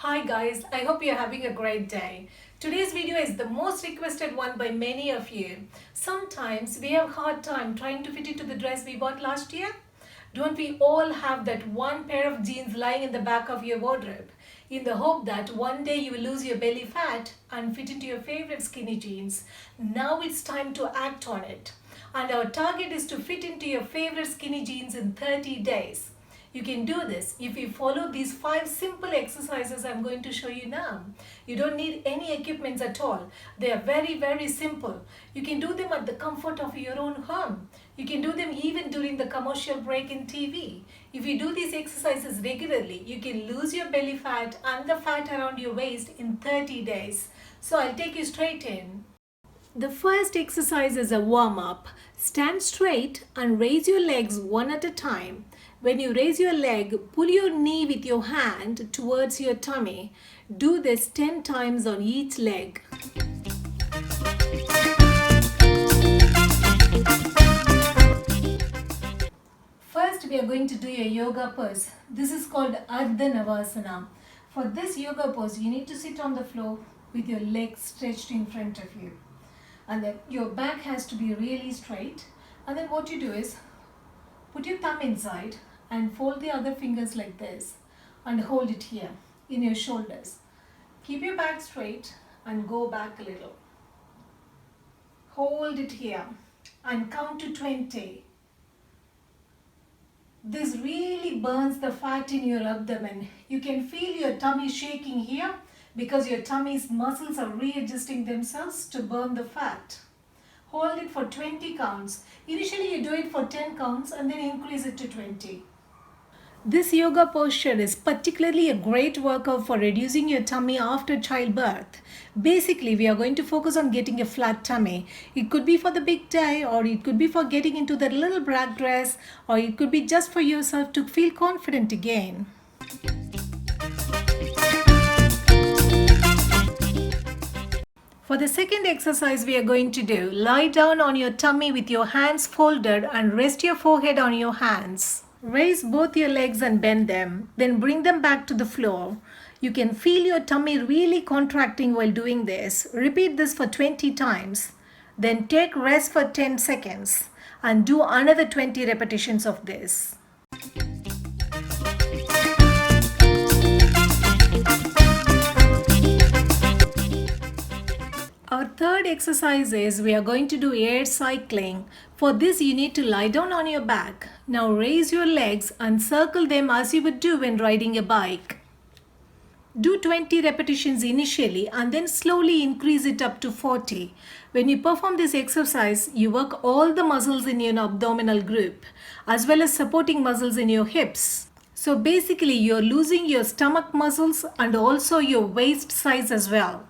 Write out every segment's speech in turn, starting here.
Hi guys, I hope you're having a great day. Today's video is the most requested one by many of you. Sometimes we have a hard time trying to fit into the dress we bought last year. Don't we all have that one pair of jeans lying in the back of your wardrobe in the hope that one day you will lose your belly fat and fit into your favorite skinny jeans? Now it's time to act on it. And our target is to fit into your favorite skinny jeans in 30 days. You can do this if you follow these 5 simple exercises I'm going to show you now. You don't need any equipments at all. They are very simple. You can do them at the comfort of your own home. You can do them even during the commercial break in TV. If you do these exercises regularly, you can lose your belly fat and the fat around your waist in 30 days. So I'll take you straight in. The first exercise is a warm-up. Stand straight and raise your legs one at a time. When you raise your leg, pull your knee with your hand towards your tummy. Do this 10 times on each leg. First, we are going to do a yoga pose. This is called Ardha Navasana. For this yoga pose, you need to sit on the floor with your legs stretched in front of you. And then your back has to be really straight. And then what you do is, put your thumb inside and fold the other fingers like this and hold it here in your shoulders. Keep your back straight and go back a little. Hold it here and count to 20. This really burns the fat in your abdomen. You can feel your tummy shaking here because your tummy's muscles are readjusting themselves to burn the fat. Hold it for 20 counts. Initially you do it for 10 counts and then increase it to 20. This yoga posture is particularly a great workout for reducing your tummy after childbirth. Basically, we are going to focus on getting a flat tummy. It could be for the big day, or it could be for getting into that little brag dress, or it could be just for yourself to feel confident again. For the second exercise we are going to do, lie down on your tummy with your hands folded and rest your forehead on your hands. Raise both your legs and bend them, then bring them back to the floor. You can feel your tummy really contracting while doing this. Repeat this for 20 times. Then take rest for 10 seconds and do another 20 repetitions of this. Our third exercise is we are going to do air cycling. For this you need to lie down on your back. Now raise your legs and circle them as you would do when riding a bike. Do 20 repetitions initially and then slowly increase it up to 40. When you perform this exercise, you work all the muscles in your abdominal group as well as supporting muscles in your hips. So basically you're losing your stomach muscles and also your waist size as well.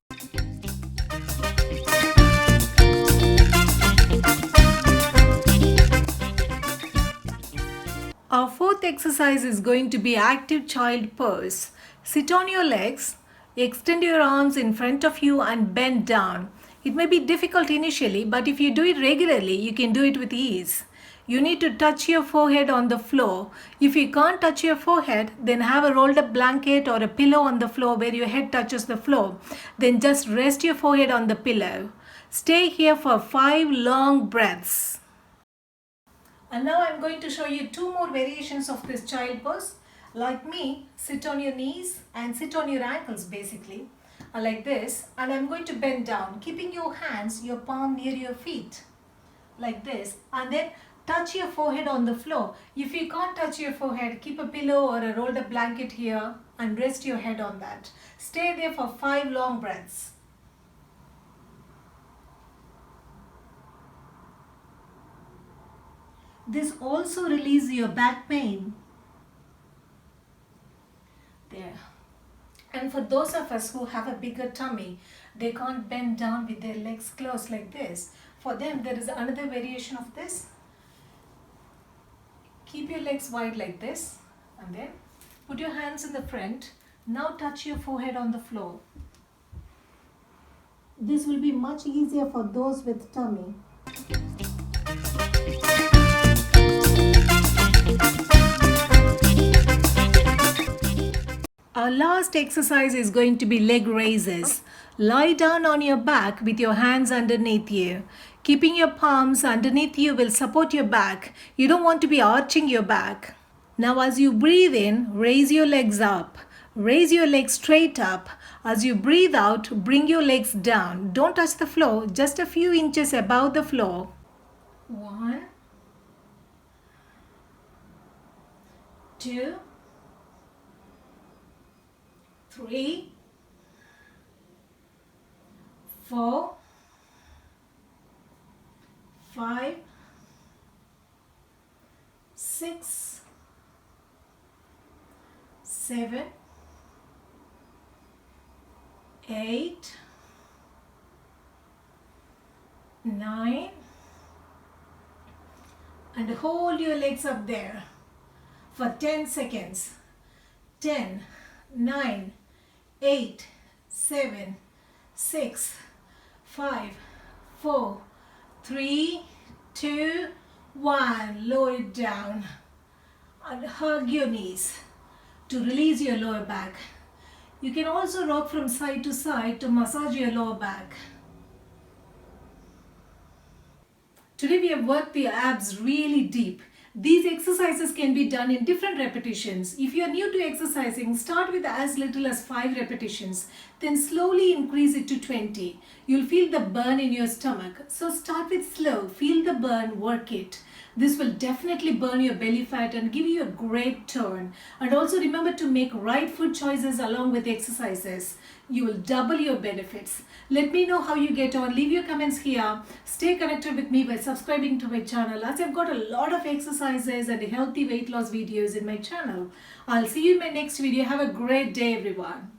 Our fourth exercise is going to be active child pose. Sit on your legs, extend your arms in front of you and bend down. It may be difficult initially, but if you do it regularly, you can do it with ease. You need to touch your forehead on the floor. If you can't touch your forehead, then have a rolled up blanket or a pillow on the floor where your head touches the floor. Then just rest your forehead on the pillow. Stay here for 5 long breaths. And now I'm going to show you 2 more variations of this child pose. Like me, sit on your knees and sit on your ankles basically. Like this. And I'm going to bend down, keeping your hands, your palm near your feet. Like this. And then touch your forehead on the floor. If you can't touch your forehead, keep a pillow or a rolled up blanket here and rest your head on that. Stay there for 5 long breaths. This also releases your back pain. There. And for those of us who have a bigger tummy, they can't bend down with their legs closed like this. For them, there is another variation of this. Keep your legs wide like this and then put your hands in the front. Now touch your forehead on the floor. This will be much easier for those with tummy. our last exercise is going to be leg raises. Lie down on your back with your hands underneath you. Keeping your palms underneath you will support your back. You don't want to be arching your back. Now as you breathe in, raise your legs up. Raise your legs straight up. As you breathe out, bring your legs down. Don't touch the floor, just a few inches above the floor. 1, 2, 3, 4, 5, 6, 7, 8, 9, and hold your legs up there for 10 seconds. 10, 9, 8, 7, 6, 5, 4, 3, 2, 1. Lower it down and hug your knees to release your lower back. You can also rock from side to side to massage your lower back. Today we have worked the abs really deep. These exercises can be done in different repetitions. If you are new to exercising, start with as little as 5 repetitions. Then slowly increase it to 20. You'll feel the burn in your stomach. So start with slow. Feel the burn, work it. This will definitely burn your belly fat and give you a great turn. And also remember to make right food choices along with exercises. You will double your benefits. Let me know how you get on. Leave your comments here. Stay connected with me by subscribing to my channel, as I've got a lot of exercises and healthy weight loss videos in my channel. I'll see you in my next video. Have a great day, everyone.